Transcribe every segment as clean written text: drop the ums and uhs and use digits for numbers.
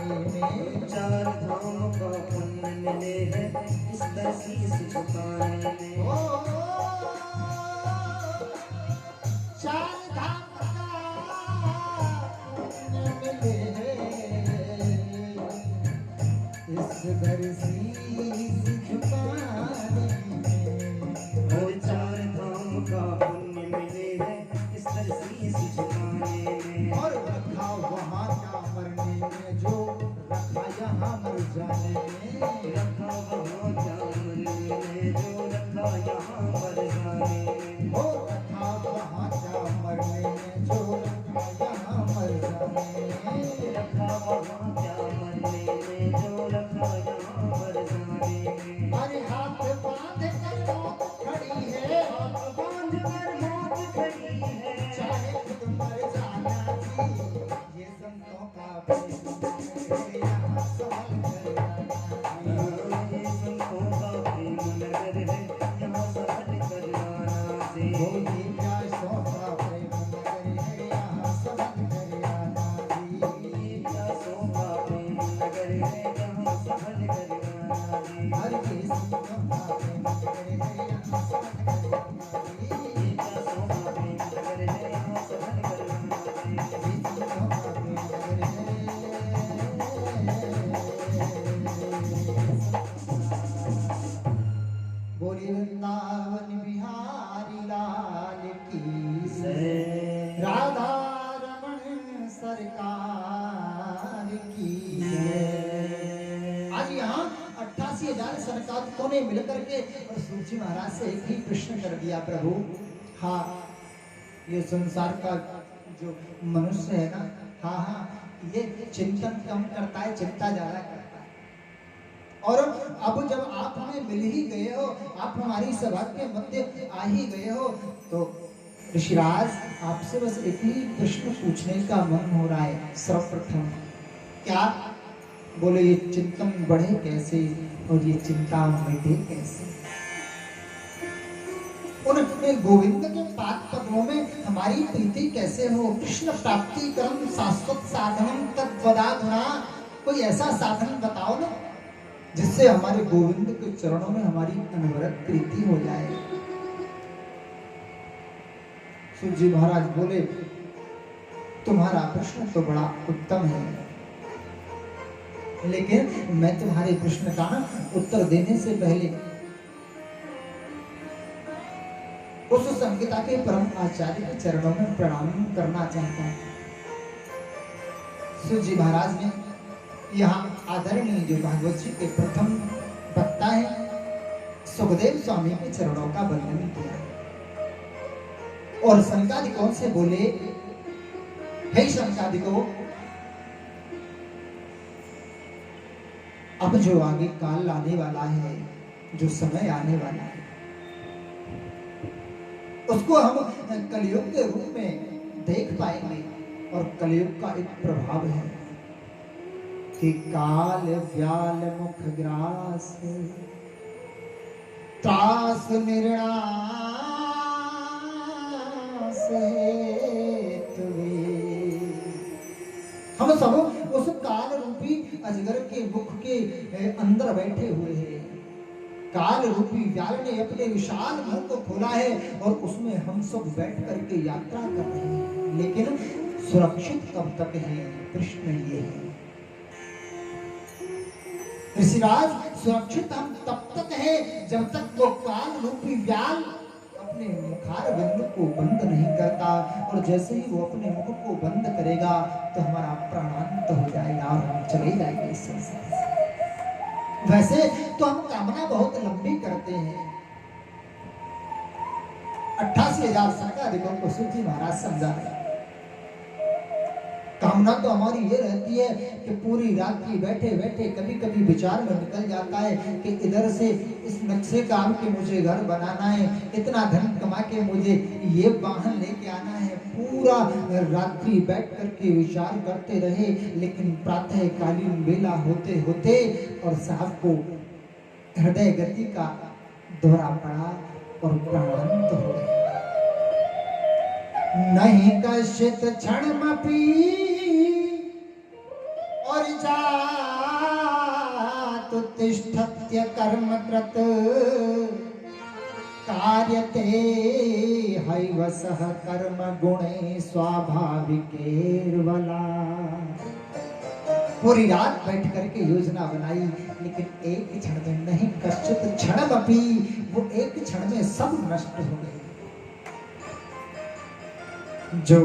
में। चार धाम का पुण्य मिले है इस दर शीश झुकाने में। चार धाम का पुण्य मिले है इस दर शीश झुकाने में। और चार धाम का पुण्य मिले है इस दर शीश झुकाने में। और रखा वहाँ का मरने में जो रखा यहाँ मर जाने में। रखा वहाँ क्या मरने में जो रखा यहाँ मर जाने में। हो रखा वहाँ का मरने में जो रखा यहाँ मर जाने में। रखा वहाँ क्या मरने में जो रखा यहाँ मर जाने में। अरे हाथ बांध कर मौत खड़ी है। हाथ बांध कर मौत खड़ी है। चाहे खुद मर जाना जी ये संतों का प्रेम है यहाँ संभल कर आना जी। ये संतों का प्रेम नगर है यहाँ संभल कर आना जी। वो ये प्यासों का प्रेम नगर है यहाँ संभल कर आना जी। ये प्यासों का प्रेम नगर है यहाँ संभल कर आना जी। हर के संतों का प्रेम नगर है यहाँ संभल कर आना जी। ये प्यासों का प्रेम नगर है यहाँ संभल कर आना जी। ये संतों का प्रेम नगर है। बोली वृंदावन बिहारी लाल की जय। राधा रमण सरकार की जय। आज यहाँ 88,000 सरकारों ने मिलकर के और सूर्य महाराज से एक ही प्रश्न कर दिया, प्रभु हाँ ये संसार का जो मनुष्य है ना, हाँ हाँ ये चिंतन कम करता है, चिंता ज्यादा करता है। और अब जब आप हमें मिल ही गए हो, आप हमारी सभा के मध्य आ ही गए हो, तो ऋषिराज आपसे बस एक ही प्रश्न पूछने का मन हो रहा है। सर्वप्रथम क्या? बोले ये चिंतन बढ़े कैसे और ये चिंता मिटे कैसे? उन गोविंद के पाद पद्मों में हमारी प्रीति कैसे हो? कृष्ण प्राप्ति कर्म शाश्वत साधन तत्वदाधुना, कोई ऐसा साधन बताओ ना जिससे हमारे गोविंद के चरणों में हमारी अनवरत प्रीति हो जाए। सूर्य महाराज बोले तुम्हारा प्रश्न तो बड़ा उत्तम है, लेकिन मैं तुम्हारे प्रश्न का उत्तर देने से पहले उस संहिता के परम आचार्य के चरणों में प्रणाम करना चाहता हूं। सूर्य महाराज ने यहाँ आदरणीय जो भागवत जी के प्रथम वक्ता है सुखदेव स्वामी के चरणों का वंदन किया और शंकादिकों से बोले, हे शंकादिकों, अब जो आगे काल आने वाला है, जो समय आने वाला है, उसको हम कलयुग के रूप में देख पाएंगे। और कलयुग का एक प्रभाव है कि काल व्याल मुख ग्रास त्रास निर्णास हम सब उस काल रूपी अजगर के मुख के अंदर बैठे हुए हैं। काल रूपी व्याल ने अपने विशाल मुंह को खोला है और उसमें हम सब बैठ करके यात्रा कर रहे हैं, लेकिन सुरक्षित कब तक है? प्रश्न ये है ऋषिराज, सुरक्षित हम तब तक है जब तक वो काल रूपी व्याल अपने मुखार बिंदु को बंद नहीं करता, और जैसे ही वो अपने मुख को बंद करेगा तो हमारा प्राणांत हो जाएगा और हम चले जाएंगे इस संसार से। वैसे तो हम कामना बहुत लंबी करते हैं। 88,000 सरकारियों को सूर्य महाराज समझा रहे। कामना तो हमारी ये रहती है कि पूरी रात्रि बैठे बैठे कभी कभी विचार में निकल जाता है कि इधर से इस नक्शे काम के मुझे घर बनाना है, इतना धन कमा के मुझे ये वाहन लेके आना है। पूरा रात्रि बैठ करके विचार करते रहे, लेकिन प्रातः कालीन बेला होते होते और साहब को हृदय गति का दौरा पड़ा और प्राणांत हो गया। नहीं कश्चित क्षणमपि और जातु तिष्ठत्य कर्मकृत कार्यते हैव सह कर्म गुणे स्वाभाविकेर्वला। पूरी रात बैठ करके योजना बनाई, लेकिन एक क्षण में नहीं, कश्चित क्षणमपि, वो एक क्षण में सब नष्ट हो गए। जो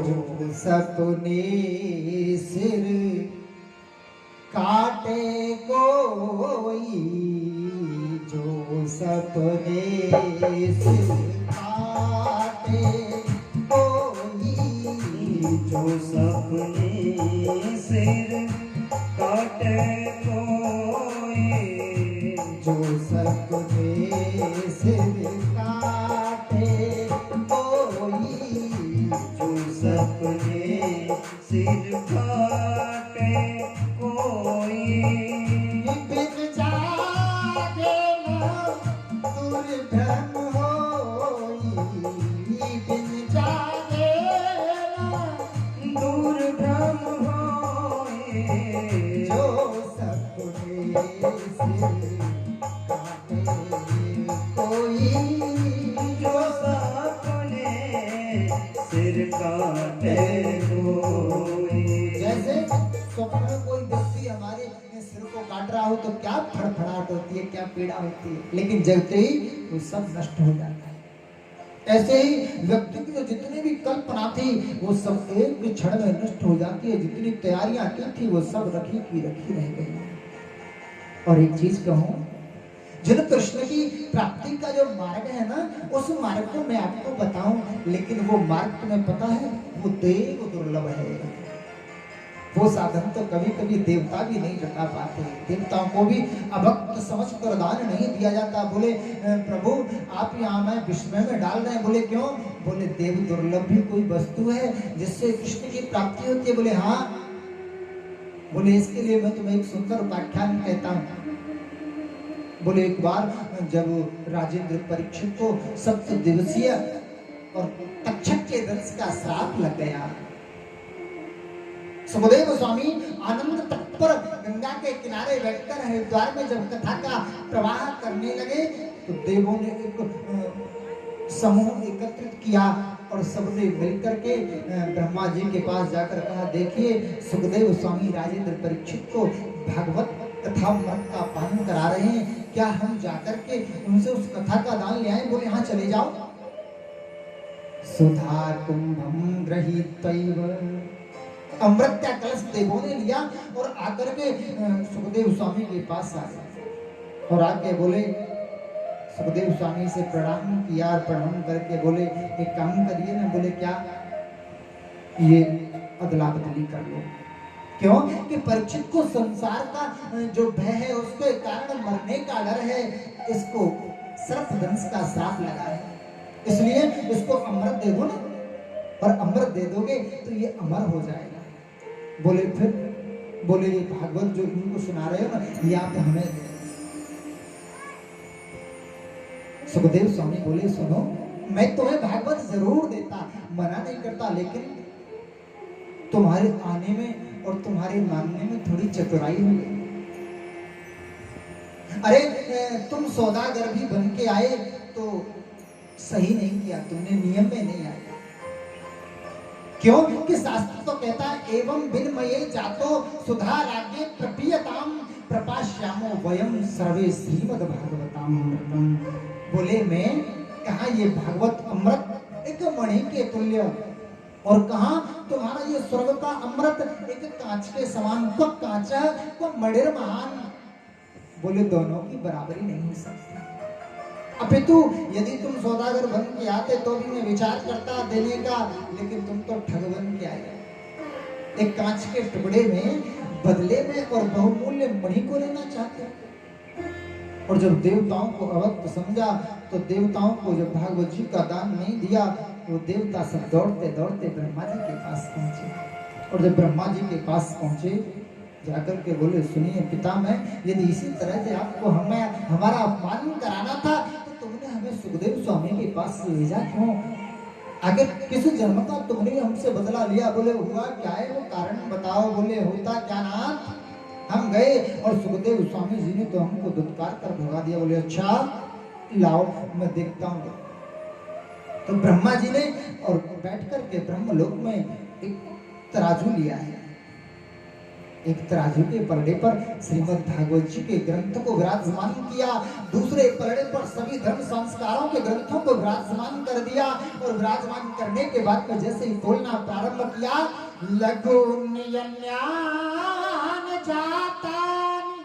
सपने सिर काटे कोई, जो सपने सिर काटे कोई, जो सपने सिर काटे कोई, जो सपने सिर काटे कोई, जो सपने सिर काटे कोई, बिन जागे न दुर्भ्रम होई, बिन जागे न दुर्भ्रम होए। जो सपने सिर काटे कोई, जो सपने सिर काटे कोई। जैसे स्वप्न में कोई व्यक्ति हमारे सिर को काट रहा हो तो क्या फड़फड़ाहट होती है, क्या पीड़ा होती है, लेकिन जगते ही वो सब नष्ट हो जाता है। ऐसे ही व्यक्ति की जो जितनी भी कल्पना थी वो सब एक क्षण में नष्ट हो जाती है। जितनी तैयारियां की थी वो सब रखी की रखी रह गई। और एक चीज कहूं, जिन कृष्ण की प्राप्ति का जो मार्ग है ना, उस मार्ग को मैं आपको बताऊं, लेकिन वो मार्ग तुम्हें पता है, वो देव दुर्लभ है। वो साधन तो कभी कभी देवता भी नहीं जुटा पाते। देवताओं को भी अभक्त समझ कर दान नहीं दिया जाता। बोले प्रभु आप यहाँ मैं विस्मय में डाल रहे हैं। बोले क्यों? बोले देव दुर्लभ भी कोई वस्तु है जिससे कृष्ण की प्राप्ति होती है। बोले हाँ। बोले इसके लिए मैं तुम्हें एक सुंदर उपाख्यान कहता हूँ। बोले एक बार जब राजेंद्र परीक्षित को 7 दिवसीय और तक्षक के दंश का श्राप लग गया। सुखदेव स्वामी आनंद तत्पर गंगा के किनारे बैठकर हरिद्वार में जब कथा का प्रवाह करने लगे तो देवों ने एक समूह एकत्रित किया और सबने मिलकर के ब्रह्मा जी के पास जाकर कहा, देखिए सुखदेव स्वामी राजेंद्र परीक्षित को भागवत कथा मत का पालन करा रहे हैं, क्या हम जाकर के उनसे उस कथा का दान ले आए? बोले हाँ चले जाओ। सुधा कुंभम गृहीत्वैव, अमृत का कलश देवों ने लिया और आकर के सुखदेव स्वामी के पास आ गए और आके बोले, सुखदेव स्वामी से प्रणाम किया और प्रणाम करके बोले एक काम करिए ना। बोले क्या? ये अदला बदली कर लो। क्यों? कि परीक्षित को संसार का जो भय है उसके कारण मरने का डर है, इसको सर्पदंश का श्राप लगा है, इसलिए इसको अमृत दे दो ना, और अमृत दे दोगे तो ये अमर हो जाएगा। बोले फिर? बोले ये भागवत जो इनको सुना रहे हो ना, ये आप हमें। सुखदेव स्वामी बोले सुनो, मैं तुम्हें भागवत जरूर देता, मना नहीं करता, लेकिन तुम्हारे आने में और तुम्हारे मानने में थोड़ी चतुराई हो गई। अरे तुम सौदागर भी बन के आए तो सही नहीं किया, तुमने नियम में नहीं आया। क्यों? कि शास्त्र तो कहता है एवं विनमये जातो सुधा राज्ञे प्रपीयताम प्रपाश्यामो वयम सर्वे श्रीमद् भागवताम अमृतम। बोले मैं कहा ये भागवत अमृत एक मणि के तुल्य, और कहा तुम्हारा ये स्वर्ग का अमृत एक कांच के समान, को कांचा को मणिर महान। बोले दोनों की बराबरी नहीं हो सकती। अपितु यदि तुम सौदागर बन के आते तो भी मैं विचार करता देने का, लेकिन तुम तो ठग बन के आए। एक कांच के टुकड़े में बदले में और बहुमूल्य मणि को लेना चाहते हो। और जब देवताओं को अवक्त समझा तो देवताओं को जब भागवत जी का दान नहीं दिया, वो देवता सब दौड़ते दौड़ते ब्रह्मा जी के पास पहुंचे। और जब ब्रह्मा जी के पास पहुंचे जाकर के बोले, सुनिए पितामह, यदि इसी तरह से आपको हमें हमारा अपमान कराना था तो तुमने हमें सुखदेव स्वामी के पास भेजा क्यों? आगे किस जन्म का तुमने हमसे बदला लिया? बोले हुआ क्या है वो कारण बताओ। बोले होता क्या नाथ, हम गए और सुखदेव स्वामी जी ने तो हमको दुत्कार कर भगा दिया। बोले अच्छा लाओ मैं देखता हूँ। तो ब्रह्मा जी ने और बैठ कर के ब्रह्मलोक में एक तराजू लिया है। एक तराजू के पलड़े पर श्रीमद् भागवत जी के ग्रंथ को विराजमान किया, दूसरे पलड़े पर सभी धर्म संस्कारों के ग्रंथों को विराजमान कर दिया। और विराजमान करने के बाद में जैसे ही तोलना प्रारंभ किया, लघु नियन्यान जातानि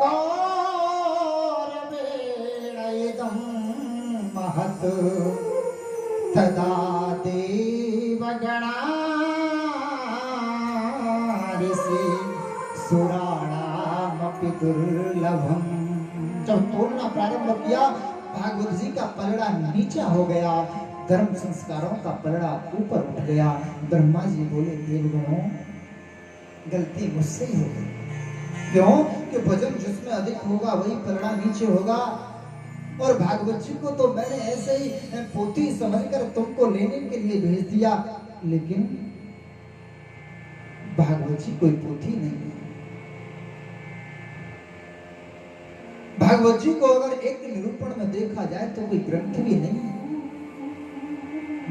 गौरवेणैदं महत् तदा देवगणा सुराणामपि दुर्लभम। जब तोड़ना प्रारंभ किया, भागवत जी का पलड़ा नीचा हो गया, धर्म संस्कारों का पलड़ा ऊपर उठ गया। ब्रह्मा जी बोले देवगणों गलती मुझसे ही हो गई। क्यों कि भजन जिसमें अधिक होगा वही पलड़ा नीचे होगा। और भागवत जी को तो मैंने ऐसे ही पोथी समझकर तुमको लेने के लिए भेज दिया, लेकिन भागवत जी कोई पोथी नहीं है। भागवत जी को अगर एक निरूपण में देखा जाए तो कोई ग्रंथ भी नहीं है।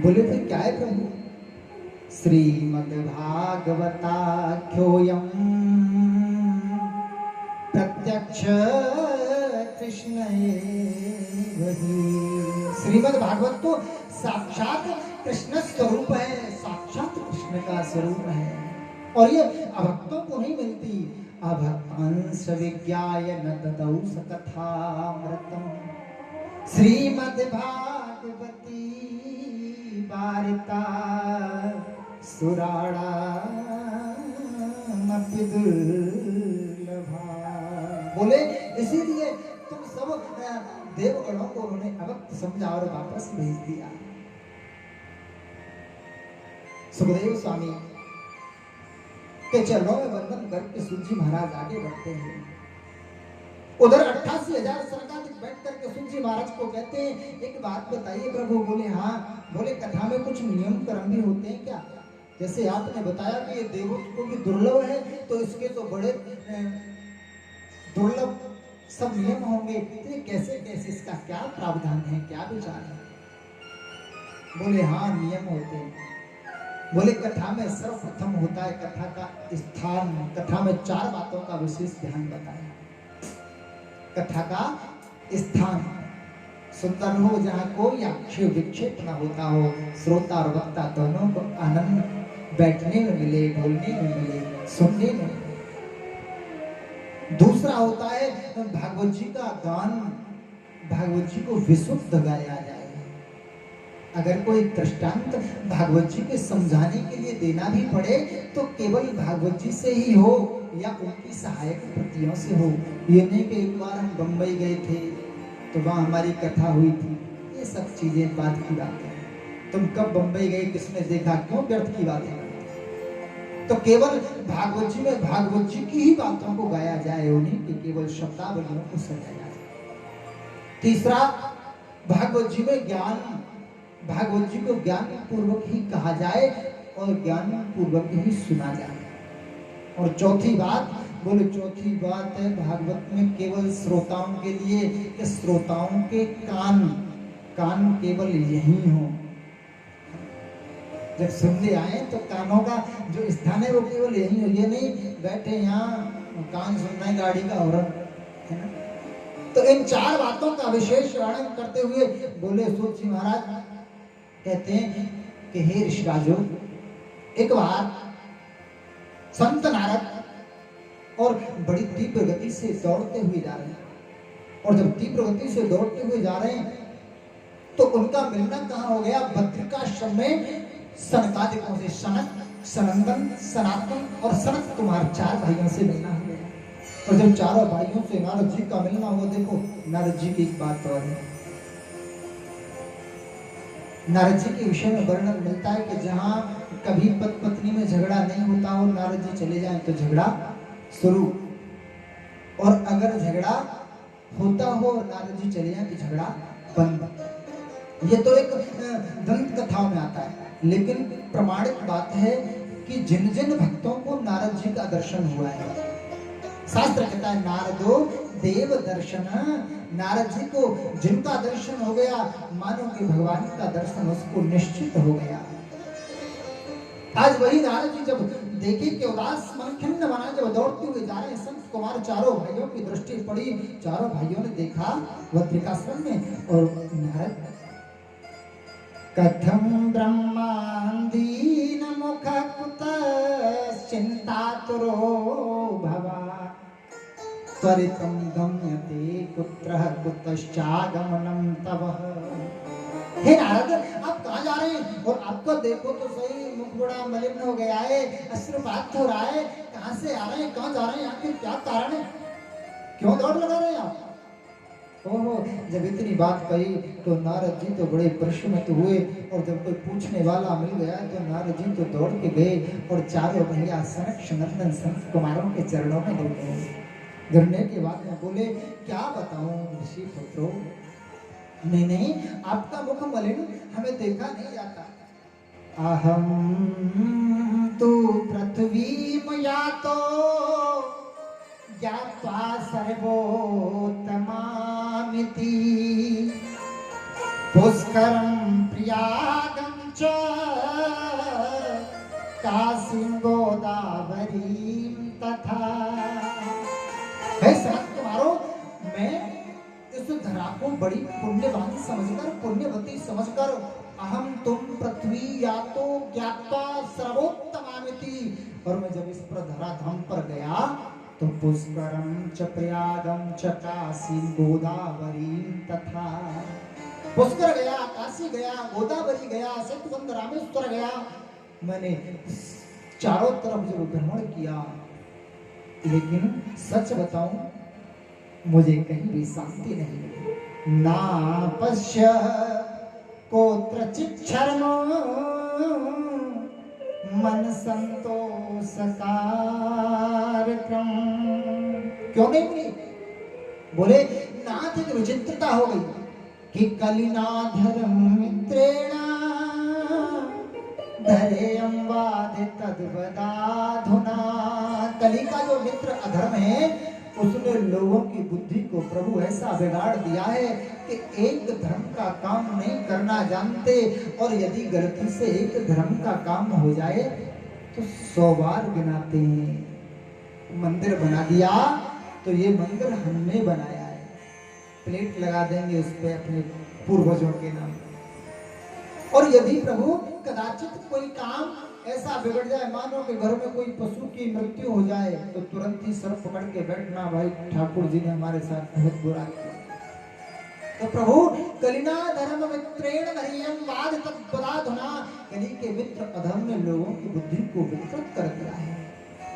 बोले फिर क्या है प्रभु? श्रीमद्भागवताख्योऽयं प्रत्यक्ष कृष्ण एव हि। श्रीमद् भागवत तो साक्षात कृष्ण स्वरूप है, साक्षात कृष्ण का स्वरूप है। और ये अभक्तों को नहीं मिलती। अभक्तांश विज्ञाय न ददौ सकथामृतम् श्रीमद् भागवती वारिता सुराणामपि दुर्लभा। बोले इसीलिए तुम सब देवगणों को उन्होंने अभक्त समझा और वापस भेज दिया। सुखदेव स्वामी के चरणों में वंदन करके सूजी महाराज आगे बढ़ते हैं। उधर 88,000 सरकाधिक बैठ करके सूजी महाराज को कहते हैं एक बात बताइए प्रभु। बोले हाँ। बोले कथा में कुछ नियम कर्म भी होते हैं क्या? जैसे आपने बताया कि ये देवों को भी दुर्लभ है, तो इसके तो बड़े दुर्लभ सब नियम होंगे, तो ये कैसे कैसे, इसका क्या प्रावधान है, क्या विचार है? बोले हाँ नियम होते हैं। बोले कथा में सर्वप्रथम होता है कथा का स्थान। कथा में 4 बातों का विशेष ध्यान बताया। कथा का स्थान सुंदर हो, जहाँ कोई आक्षेप विक्षेप न होता हो, श्रोता और वक्ता दोनों को आनंद बैठने में मिले, बोलने में मिले, सुनने में मिले। दूसरा होता है भागवत जी का गान, भागवत जी को विशुद्ध गाया जाए। अगर कोई दृष्टांत भागवत जी के समझाने के लिए देना भी पड़े तो केवल भागवत जी से ही हो या उनकी सहायक कृतियों से हो। ये नहीं कि एक बार हम बंबई गए थे तो वहाँ हमारी कथा हुई थी, ये सब चीजें बात की बात है। तुम कब बंबई गए, किसने देखा, क्यों व्यर्थ की बात है। तो केवल भागवत जी में भागवत जी की ही बातों को गाया जाए, उन्हीं के केवल शब्दावलियों को सजाया जाए। तीसरा, भागवत जी में ज्ञान, भागवत जी को ज्ञान पूर्वक ही कहा जाए और ज्ञान पूर्वक ही सुना जाए। और चौथी बात, बोले चौथी बात है भागवत में केवल श्रोताओं के लिए कि श्रोताओं के कान केवल यही हो। जब सुनने आए तो कानों का जो स्थान है वो केवल यही हो। ये नहीं बैठे यहाँ कान सुनना है गाड़ी का हॉर्न, है ना। तो इन 4 बातों का विशेष वर्णन करते हुए बोले सूत जी महाराज कहते हैं कि हे ऋषिराजो, एक बार संत नारद और बड़ी तीव्र गति से दौड़ते हुए जा रहे हैं। और जब तीव्र गति से दौड़ते हुए जा रहे हैं तो उनका मिलना कहाँ हो गया? बद्रिकाश्रम में सनकादिकों से, सनक, सनंदन, सनातन और सनत कुमार 4 भाइयों से मिलना हो गया। और जब चारों भाइयों से नारद जी का मिलना हुआ, देखो नारद जी की एक बात और है। नारद जी के विषय में वर्णन मिलता है कि जहाँ कभी पति पत्नी में झगड़ा नहीं होता हो, नारद जी चले जाएं तो झगड़ा शुरू, और अगर झगड़ा होता हो और नारद जी चले जाएं तो झगड़ा बंद। ये तो एक दंत कथाओं में आता है, लेकिन प्रमाणिक बात है कि जिन जिन भक्तों को नारद जी का दर्शन हुआ है शास्त्र कहता है नारदो देव दर्शन, नारद जी को जिनका दर्शन हो गया मानो कि भगवान का दर्शन उसको निश्चित हो गया। आज वही नारद जी जब देखे कि उदास मन खिन्न बना, जब दौड़ते हुए जा रहे हैं संत कुमार, चारों भाइयों की दृष्टि पड़ी, चारों भाइयों ने देखा बद्रिकाश्रम में, और नारद कथम ब्रह्मांदीन मुख कुत चिंतातुरो भवा त्वरितं गम्यते कुत्रः कुतश्चागमनं तव। हे नारद, आप कहाँ जा रहे हैं? और आपको देखो तो सही, मुख बड़ा मलिन हो गया है, अश्रुपात हो रहा है, कहाँ से आ रहे हैं, कहाँ जा रहे हैं, आखिर क्या कारण है, क्यों दौड़ लगा रहे हैं आप? ओहो, जब इतनी बात कही तो नारद जी तो बड़े प्रसन्न हुए, और जब कोई पूछने वाला मिल गया तो नारद जी तो दौड़ के गए और चारों भैया सनक नंदन संत कुमारों के चरणों में गिर गए। गिरने के बाद में बोले, क्या बताऊं ऋषि पुत्रों, नहीं, आपका मुख मलिन हमें देखा नहीं जाता। अहम तु पृथ्वी यातो ज्ञात्वा सर्वोत्तमामिति पुष्करं प्रियागं च काशीं गोदावरीं तथा। हे संत कुमारों, मैं इस धरा को बड़ी पुण्यवान समझकर, पुण्यवती समझकर, अहम तुम पृथ्वी या तो ज्ञात्वा सर्वोत्तमामिति, और मैं जब इस पर धरा धाम पर गया तो पुष्करम च प्रयागम च काशी गोदावरी तथा, पुष्कर गया, काशी गया, गोदावरी गया, सेतुबंध रामेश्वर गया, मैंने चारों तरफ जब भ्रमण किया, लेकिन सच बताऊं मुझे कहीं भी शांति नहीं मिली। ना पश्य कोत्रचित् क्षरम मन संतोष कार्यक्रम। क्यों नहीं मिली? बोले नाथ की विचित्रता हो गई कि कलिनाधरम मित्रेण धरेयं वादि तद्वदाधुना। कली का जो मित्र अधर्म है उसने लोगों की बुद्धि को प्रभु ऐसा बिगाड़ दिया है कि एक धर्म का काम नहीं करना जानते, और यदि गलती से एक धर्म का काम हो जाए तो 100 बार गिनाते हैं। मंदिर बना दिया तो ये मंदिर हमने बनाया है, प्लेट लगा देंगे उस पे अपने पूर्वजों के नाम। और यदि प्रभु कदाचित कोई काम ऐसा बिगड़ जाए, मानो कि घर में कोई पशु की मृत्यु हो जाए, तो तुरंत ही सर पकड़ के बैठना, भाई ठाकुर जी ने हमारे साथ बहुत बुरा किया। तो प्रभु कलिना धर्म मित्रेण धरियं वाद तद्वदाधुना, कली के मित्र अधर्म ने लोगों की बुद्धि को विकृत कर दिया है।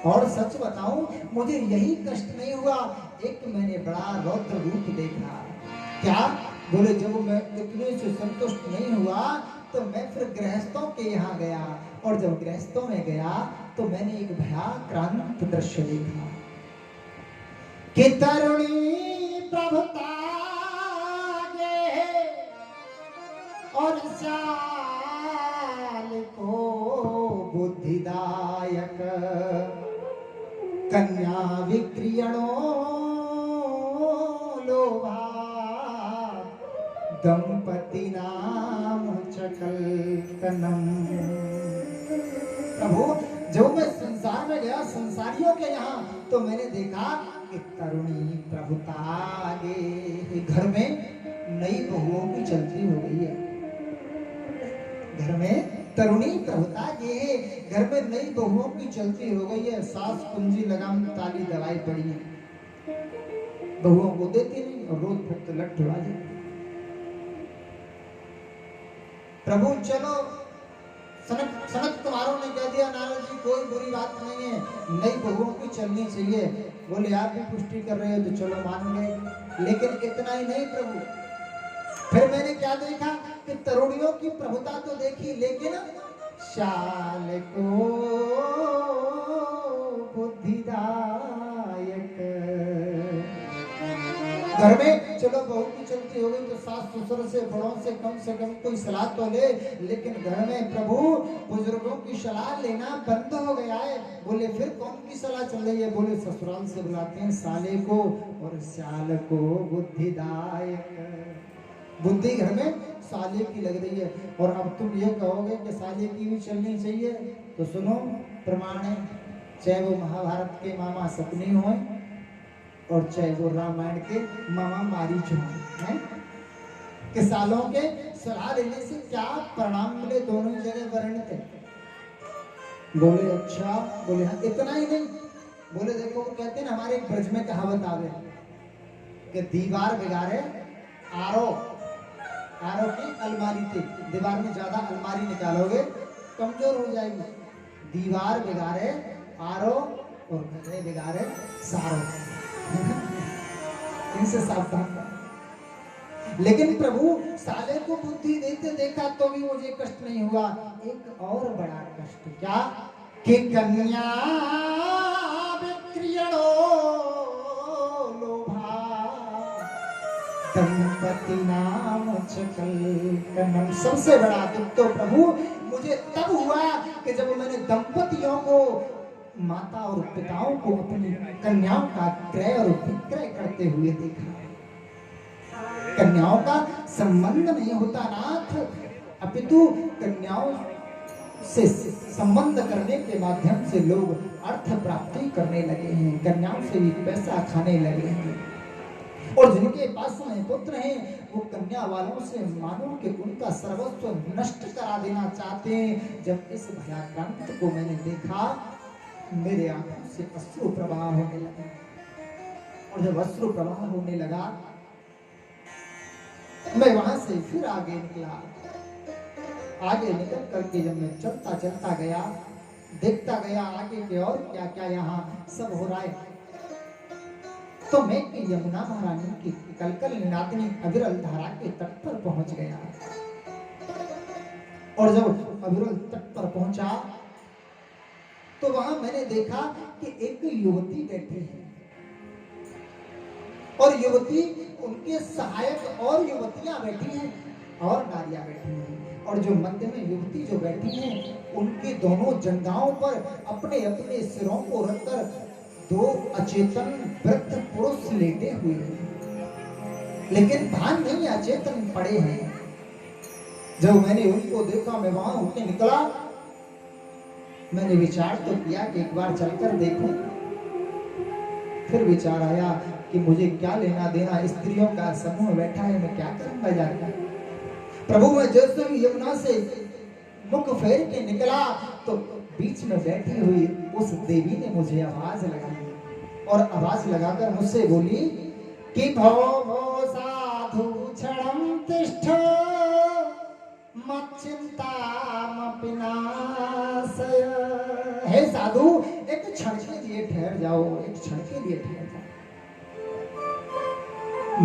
और सच बताऊं, मुझे यही कष्ट नहीं हुआ, एक मैंने बड़ा रौद्र रूप देखा। क्या? बोले जब मैं इतने से संतुष्ट नहीं हुआ तो मैं फिर गृहस्थों के यहाँ गया, और जब गृहस्थों में गया तो मैंने एक भयाक्रांत दृश्य देखा कि तरुणी प्रभुता और श्याल को बुद्धिदायक कन्या विक्रियणो लोभा दंपति नाम चकल्कनम। प्रभु जब मैं संसार में गया, संसारियों के यहाँ, तो मैंने देखा कि तरुणी प्रभुता आगे घर में नई बहुओं की चलती हो गई है। घर में तरुणी प्रभुता ये घर में नई बहुओं की चलती हो गई है। सास कुंजी लगाम ताली दवाई पड़ी है, बहुओं को देती नहीं और रोज फिर तो लट उड़ा जाती। प्रभु चलो, सनत कुमारों ने कह दिया नारद जी कोई बुरी बात नहीं है, नई बहुओं की चलनी चाहिए। बोले आप भी पुष्टि कर रहे हो तो चलो मान गए। लेकिन इतना ही नहीं प्रभु, फिर मैंने क्या देखा कि तरुणियों की प्रभुता तो देखी, लेकिन शाल को बुद्धिदायक। घर में चलो बहू की चलती हो गई तो सास ससुर से बड़ों से कम कोई सलाह तो ले, लेकिन घर में प्रभु बुजुर्गों की सलाह लेना बंद हो गया है। बोले फिर कौन की सलाह चल रही है? बोले ससुराल से बुलाते हैं साले को और साल को बुद्धिदायक। बुद्धि घर में साले की लग रही है और अब तुम ये कहोगे कि साले की भी चलनी चाहिए, तो सुनो प्रमाण है, चाहे वो महाभारत के मामा सपनी हो और चाहे वो रामायण के मामा मारीच हो, हैं कि सालों के सलाह लेने से क्या परिणाम मिले, दोनों जगह वर्णित है। बोले अच्छा, बोले हाँ, इतना ही नहीं, बोले देखो वो कहते हैं ना हमारे एक ब्रज में कहावत आवे कि दीवार बिगाड़े आरो, आरो की अलमारी थी, दीवार में ज्यादा अलमारी निकालोगे कमजोर हो जाएगी। दीवार बिगाड़े आरो और घरे बिगाड़े सारो। इनसे सावधान। लेकिन प्रभु साले को बुद्धि देते देखा तो भी मुझे कष्ट नहीं हुआ। एक और बड़ा कष्ट, क्या कि कन्या विक्रियणो लोभा दंपति नाम कनम। सबसे बड़ा दुख तो प्रभु मुझे तब हुआ कि जब मैंने दंपतियों को, माता और पिताओं को अपनी कन्याओं का क्रय और विक्रय करते हुए देखा। कन्याओं का संबंध नहीं होता नाथ, अपितु कन्याओं से संबंध करने के माध्यम से लोग अर्थ प्राप्ति करने लगे हैं, कन्याओं से भी पैसा खाने लगे हैं। और जिनके पास में पुत्र हैं वो कन्या वालों से मानो कि उनका सर्वस्व नष्ट करा देना चाहते हैं। जब इस भयाक्रांत को मैंने देखा, मेरे आंखों से अश्रु प्रवाह होने लगा। और जब अश्रु प्रवाह होने लगा, मैं वहां से फिर आगे निकला। आगे निकल करके जब मैं चलता चलता गया, देखता गया आगे के और क्या क्या यहाँ सब हो रहा है, तो मैं यमुना महारानी की कलकल निनादनी अविरल धारा के तट पर पहुंच गया। और जब अविरल तट पर पहुंचा तो वहां मैंने देखा कि एक युवती बैठी है और युवती, उनके सहायक और युवतियां बैठी हैं और नारियां बैठी हैं। और जो मध्य में युवती जो बैठी हैं, उनके दोनों जंघाओं पर अपने अपने सिरों को रखकर दो अचेतन वृद्ध पुरुष लेटे हुए हैं, लेकिन भान नहीं, अचेतन पड़े हैं। जब मैंने उनको देखा, मैं वहां उठने निकला। मैंने विचार तो किया कि एक बार चलकर देखूं, फिर विचार आया कि मुझे क्या लेना देना, स्त्रियों का समूह बैठा है, मैं क्या करूंगा जाकर। प्रभु मैं जैसे ही यमुना से मुख फेर के निकला तो बीच में बैठी हुई उस देवी ने मुझे आवाज लगाई और आवाज लगाकर मुझसे बोली कि भो भो साधु क्षणम तिष्ठ मत चिंता मपिनाशय। हे साधु, एक क्षण के लिए ठहर जाओ, एक क्षण के लिए ठहर जाओ।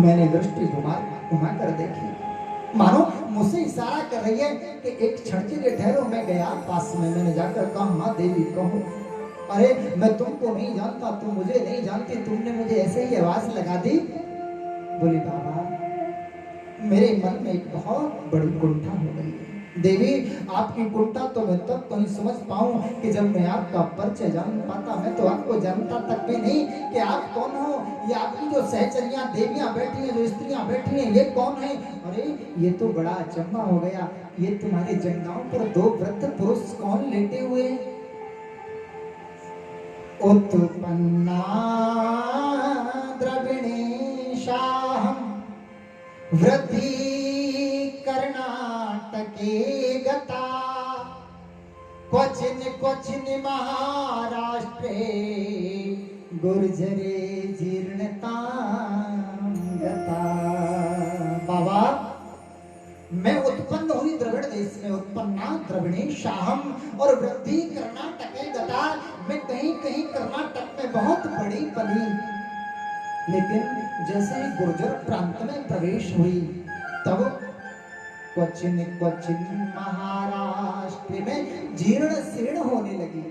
मैंने दृष्टि घुमा कर देखी, मानो मुझसे इशारा कर रही है कि एक क्षण के लिए ठहरो। मैं गया पास में, मैंने जाकर कहा, हाँ देवी कहो। अरे मैं तुमको नहीं जानता, तुम मुझे नहीं जानती, तुमने मुझे ऐसे ही आवाज लगा दी। बोली बाबा, मेरे मन में एक बहुत बड़ी कुंठा हो गई है। देवी आपकी कुंठा तो मैं तब कहीं समझ पाऊं कि जब मैं आपका परिचय जान पाता। मैं तो आपको जानता तक भी नहीं कि आप कौन हो। ये आपकी जो सहचरियां देवियां बैठी हैं, जो स्त्रियां बैठी हैं, ये कौन है? अरे ये तो बड़ा अचंभा हो गया, ये तुम्हारे जंघाओं पर दो वृद्ध पुरुष कौन लेटे हुए हैं? उत्पन्ना द्रविणेशाहं वृद्धि कर्णाटके गता क्वचिन क्वचिन महाराष्ट्रे गुर्जरे जीर्णता गता। बाबा, मैं उत्पन्न हुई द्रविड़ देश में, उत्पन्ना द्रविणेशाहं और वृद्धि कर्णाटके गता। मैं कहीं कहीं कर्नाटक में बहुत बड़ी पली, लेकिन जैसे ही गुर्जर प्रांत में प्रवेश हुई तब क्वचिन क्वचिन महाराष्ट्र में जीर्ण शीर्ण होने लगी।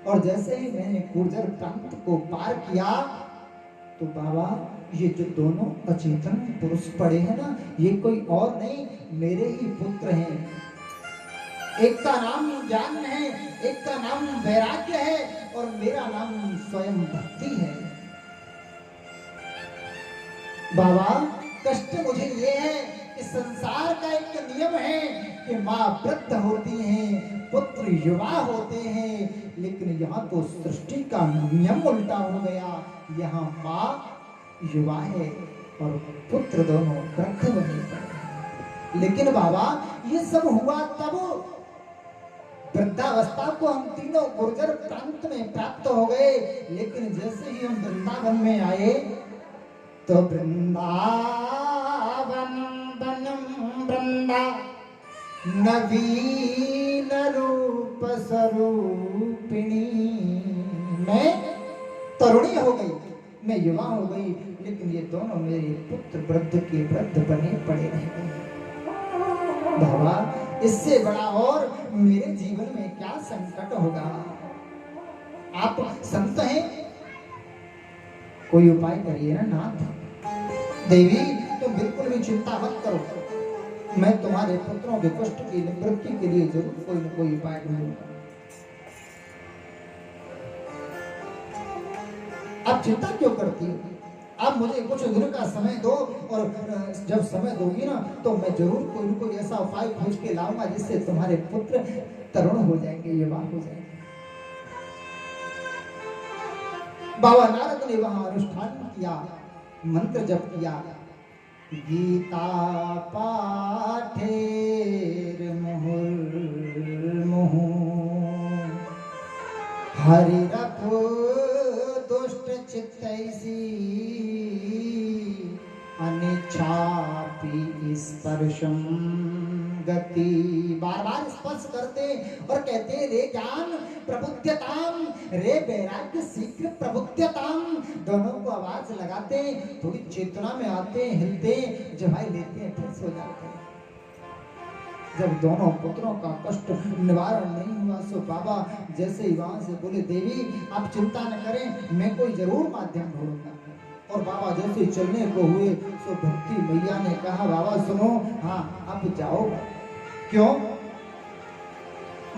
और जैसे ही मैंने गुर्जर प्रांत को पार किया तो बाबा, ये जो दोनों अचेतन पुरुष पड़े हैं ना, ये कोई और नहीं, मेरे ही पुत्र हैं। एक का नाम ज्ञान है, एक का नाम वैराग्य है, और मेरा नाम स्वयं भक्ति है। बाबा कष्ट मुझे ये है कि संसार का एक नियम है कि माँ वृद्ध होती है, पुत्र युवा होते हैं, लेकिन यहाँ तो सृष्टि का नियम उल्टा हो गया। यहाँ माँ युवा है और पुत्र दोनों वृद्ध बने पड़े। लेकिन बाबा ये सब हुआ तब वृद्धावस्था को हम तीनों गुर्जर प्रांत में प्राप्त हो गए, लेकिन जैसे ही हम वृंदावन में आए तो वृंदावन बनम वृंदा नवीन रूप स्वरूपिणी। मैं तरुणी हो गई, मैं युवा हो गई, लेकिन ये दोनों मेरे पुत्र वृद्ध के वृद्ध बने पड़े रह गए। बाबा इससे बड़ा और मेरे जीवन में क्या संकट होगा? आप संत हैं, कोई उपाय करिए ना नाथ। देवी तुम बिल्कुल भी चिंता मत करो, मैं तुम्हारे पुत्रों के कष्ट की निवृत्ति के लिए जरूर कोई न कोई उपाय ढूंढूंगा। आप चिंता क्यों करती हो? आप मुझे कुछ दिन का समय दो, और जब समय दोगी ना तो मैं जरूर कोई न कोई ऐसा उपाय खोज के लाऊंगा जिससे तुम्हारे पुत्र तरुण हो जाएंगे, युवा हो जाएंगे। बाबा नारद ने वहां अनुष्ठान किया, मंत्र जप किया। गीता पाठेर मुहुर्मुहु हरिरपु दुष्ट चित्तैसी अनिच्छापि स्पर्शम गति। बार बार स्पर्श करते और कहते रे ज्ञान प्रबुद्धताम, रे वैराग्य शीघ्र प्रबुद्धताम। दोनों को आवाज लगाते, थोड़ी चेतना में आते, हिलते, जमाई लेते हैं, फिर सो जाते हैं। जब दोनों पुत्रों का कष्ट निवारण नहीं हुआ सो बाबा जैसे ही वहां से बोले, देवी आप चिंता न करें, मैं कोई जरूर माध्यम ढूंढूंगा। और बाबा जैसे चलने को हुए सो भक्ति मैया ने कहा, बाबा सुनो, हाँ अब जाओ। क्यों?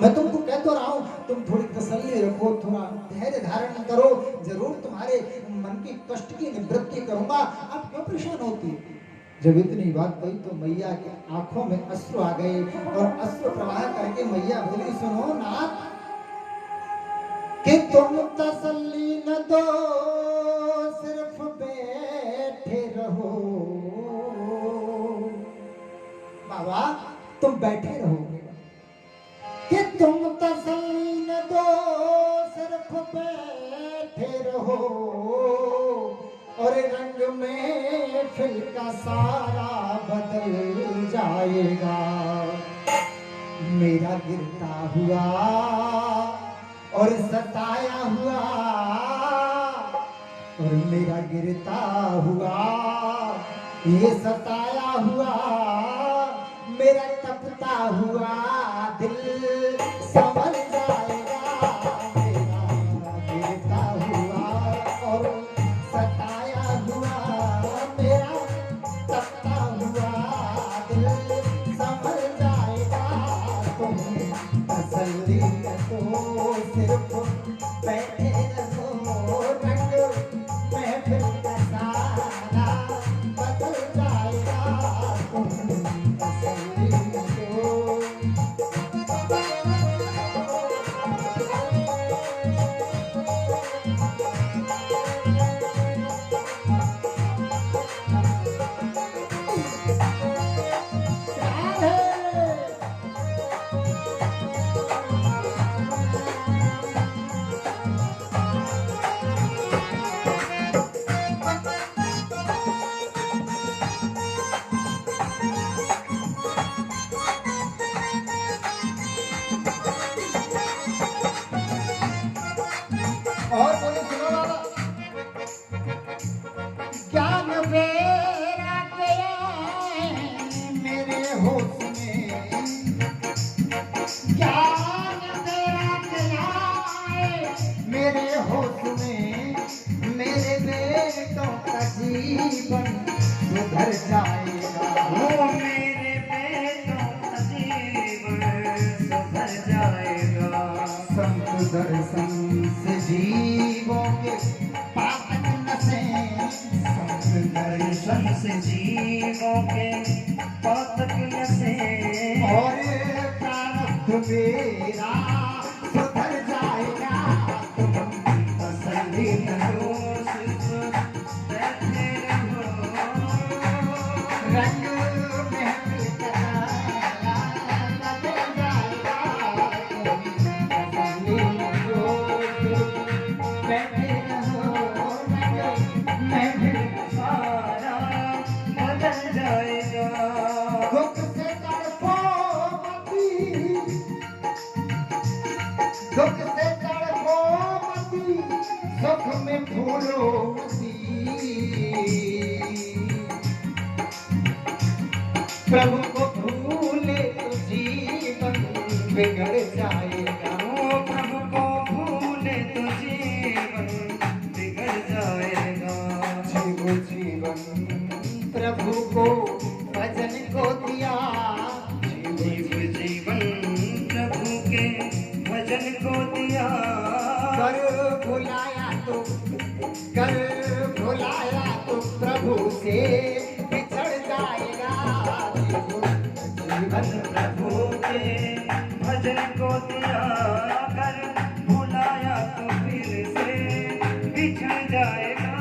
मैं तुमको कह तो रहा हूं, तुम थोड़ी तसल्ली रखो, थोड़ा धैर्य धारण करो, जरूर तुम्हारे मन की कष्ट की निवृत्ति करूंगा। आप क्यों परेशान होती? जब इतनी बात कही तो मैया की आंखों में अश्रु आ गए, और अश्रु प्रवाह करके मैया बोली, सुनो नाथ, कि तुम तसल्ली न दो, सिर्फ बैठे रहो। बाबा तुम बैठे रहोगे, कि तुम तसल्ली न दो, सिर्फ बैठे रहो, और रंग में फिल का सारा बदल जाएगा। मेरा गिरता हुआ और सताया हुआ, और मेरा गिरता हुआ, ये सताया हुआ, मेरा तपता हुआ दिल संभल जाएगा। मेरा गिरता हुआ और सताया हुआ, मेरा तपता हुआ दिल संभल जाएगा। तुम तसल्ली तो सिर्फ बैठे रहो, रंग महफिल का सारा बदल जाएगा। तुम तसल्ली तो और बोले, सुनो बाबा, ज्ञान वैराग्य मेरे होश में, ज्ञान वैराग्य मेरे होश में, मेरे बेटों का जीवन सुधर जाएगा। ओ मेरे बेटों का जीवन संस जीवों के पातक नसे और प्रारब्ध मेरा सुधर जाएगा तसल्ली न दो सिर्फ बैठे रहो रंग महफिल का बदल जाएगा तसल्ली न दो बैठे रहो रंग महफिल सारा बदल जाएगा दुख से तड़पो मती दुख से तड़पो मती सुख में भूलो मती प्रभु को भूले तो जीवन बिगड़ जाएगा ओ प्रभु को भूले तो जीवन बिगड़ जाएगा जीव जीवन प्रभु को भजन को दिया जीव जीवन प्रभु के भजन को दिया कर भुलाया तो प्रभु से बिछड़ जाएगा जीवन प्रभु के भजन को दिया कर भुलाया तो फिर से बिछड़ जाएगा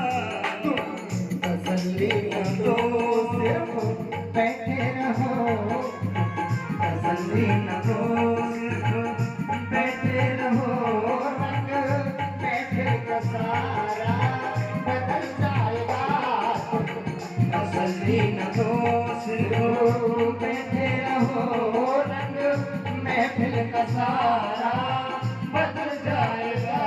तसल्ली न दो सिर्फ बैठे रहो तसल्ली न दो सिर्फ बैठे रहो रंग बैठे का सारा बदल जाएगा तसल्ली न दो सिर्फ बैठे रहो रंग महफिल का सारा बदल जाएगा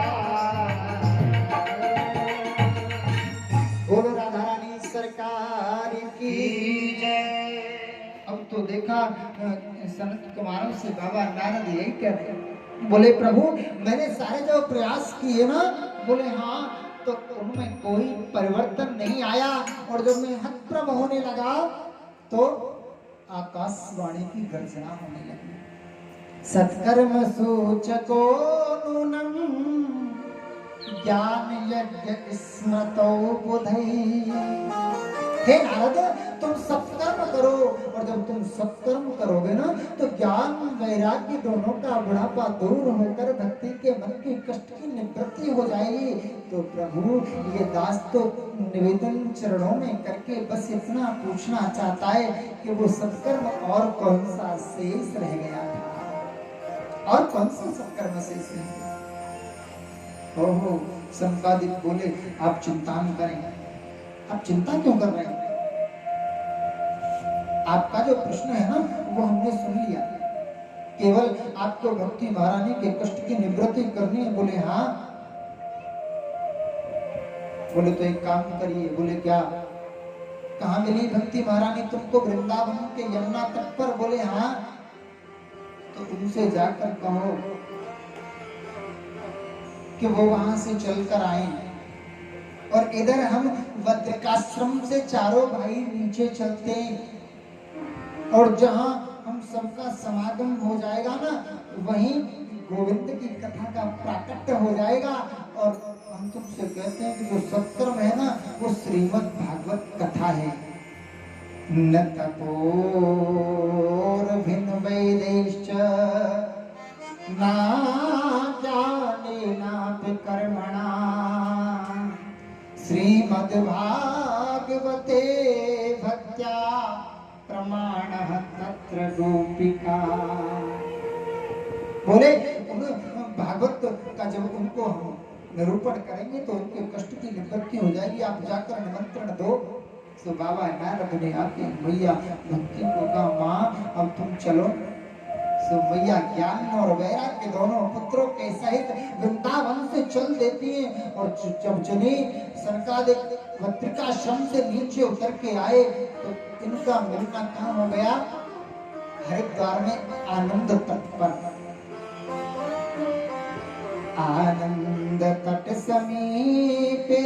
बोलो राधा रानी सरकार की जय अब तो देखा सनत कुमारों से बाबा नारद यही कह रहे हैं। बोले प्रभु मैंने सारे जो प्रयास किए ना बोले हाँ तो उनमें कोई परिवर्तन नहीं आया और जब मैं हतप्रभ होने लगा तो आकाशवाणी की गर्जना होने लगी सत्कर्म सूचको नूनम ज्ञान यज्ञ स्मृतो बुधै हे नारद तुम सत्कर्म करो और जब तुम सत्कर्म करोगे ना तो ज्ञान वैराग्य दोनों का बुढ़ापा दूर होकर भक्ति के मन के कष्ट की निवृत्ति हो जाएगी तो प्रभु ये दास तो निवेदन चरणों में करके बस इतना पूछना चाहता है कि वो सत्कर्म और कौन सा शेष रह गया था और कौन सा सत्कर्म शेष रह गया ओहो संपादित बोले आप चिंता न करें आप चिंता क्यों कर रहे हैं आपका जो प्रश्न है ना वो हमने सुन लिया केवल आपको भक्ति महारानी के कष्ट की निवृत्ति करनी है बोले हाँ बोले तो एक काम करिए बोले क्या कहाँ मिली भक्ति महारानी तुमको वृंदावन के यमुना तट पर बोले हाँ तो उनसे जाकर कहो कि वो वहां से चलकर आए और इधर हम बद्रिकाश्रम से चारों भाई नीचे चलते हैं और जहां हम सबका समागम हो जाएगा ना वहीं गोविंद की कथा का प्राकट्य हो जाएगा और हम तुमसे कहते हैं कि जो सत्कर्म है ना वो श्रीमद् भागवत कथा है न तपोर भिन्न वैदेश्च ना ज्ञानेन कर्मणा श्रीमद्भागवते भक्त्या प्रमाणः तत्र गोपिका बोले भागवत का जब उनको हम निरूपण करेंगे तो उनके कष्ट की निवृत्ति हो जाएगी आप जाकर निमंत्रण दो तो बाबा नारद ने आके मैया भक्ति को कहा माँ अब तुम चलो तो मैया ज्ञान और वैराग्य दोनों पुत्रों के सहित वृंदावन से चल देती हैं और जब चली सरकादिक बद्रिकाश्रम से नीचे उतर के आए तो इनका मिलना कहाँ हो गया हरिद्वार में आनंद तट पर आनंद तट समीपे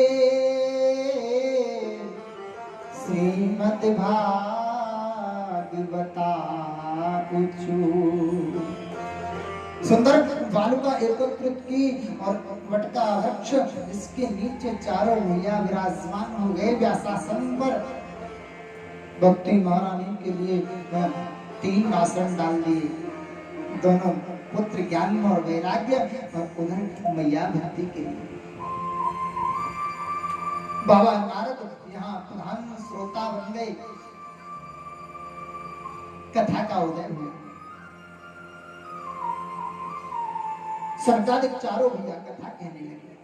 श्रीमद् भागवता सुंदर बालुका एकत्रित की और वटका वृक्ष इसके नीचे चारों भैया विराजमान हो गए व्यासासन पर भक्ति महारानी के लिए 3 आसन डाल दिए, दोनों पुत्र ज्ञान और वैराग्य, और उधर मैया भक्ति के लिए। बाबा नारद यहाँ प्रधान श्रोता बन गए, कथा का उदय हुआ। संतालिक चारों भैया कथा कहने लगे।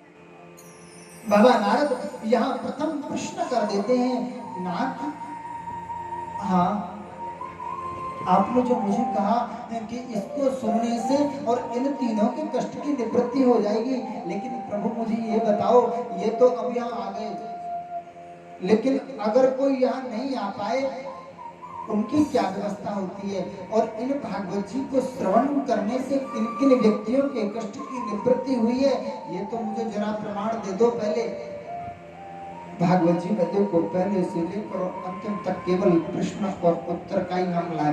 बाबा नारद यहाँ प्रथम प्रश्न कर देते हैं, नाथ, हाँ, आपने जो मुझे कहा कि इसको सुनने से और इन तीनों के कष्ट की निवृत्ति हो जाएगी, लेकिन प्रभु मुझे ये बताओ, ये तो अब यहाँ आ गए, लेकिन अगर कोई यहाँ नहीं आ पाए, उनकी क्या व्यवस्था होती है, और इन भागवत जी को श्रवण करने से किन किन व्यक्तियों के कष्ट की निवृत्ति हुई है, ये तो मुझे जरा प्रमाण दे दो पहले। भागवत जी को पहले से लेकर अंतिम तक केवल प्रश्न और उत्तर का ही नाम ला